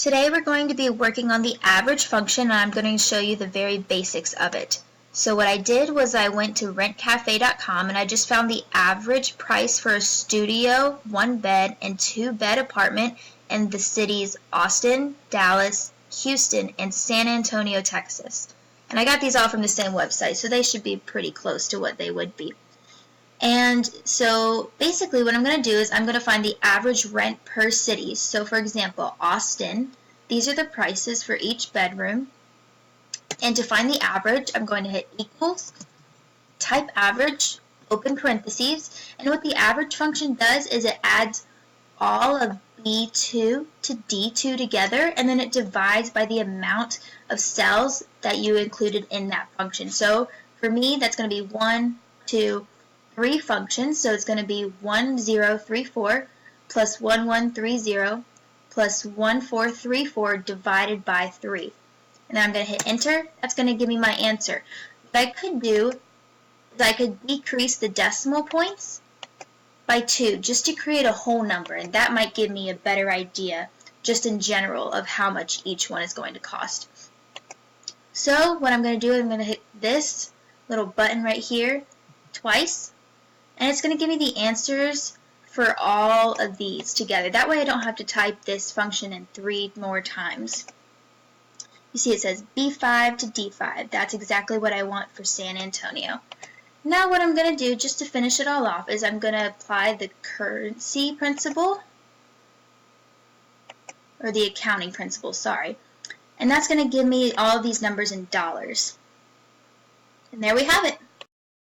Today we're going to be working on the average function, and I'm going to show you the very basics of it. So what I did was I went to rentcafe.com and I just found the average price for a studio, 1-bed, and 2-bed apartment in the cities Austin, Dallas, Houston, and San Antonio, Texas. And I got these all from the same website, so they should be pretty close to what they would be. And so basically what I'm going to do is I'm going to find the average rent per city. So for example, Austin, these are the prices for each bedroom. And to find the average, I'm going to hit equals, type average, open parentheses, and what the average function does is it adds all of B2 to D2 together, and then it divides by the amount of cells that you included in that function. So for me, that's going to be 1, 2, 3 functions, so it's going to be 1034 plus 1130 plus 1434 divided by 3. And then I'm going to hit enter. That's going to give me my answer. What I could do is I could decrease the decimal points by 2 just to create a whole number, and that might give me a better idea just in general of how much each one is going to cost. So what I'm going to do is I'm going to hit this little button right here twice, and it's going to give me the answers for all of these together. That way I don't have to type this function in 3 more times. You see it says B5 to D5. That's exactly what I want for San Antonio. Now what I'm going to do, just to finish it all off, is I'm going to apply the currency principle, or the accounting principle, sorry. And that's going to give me all of these numbers in dollars. And there we have it.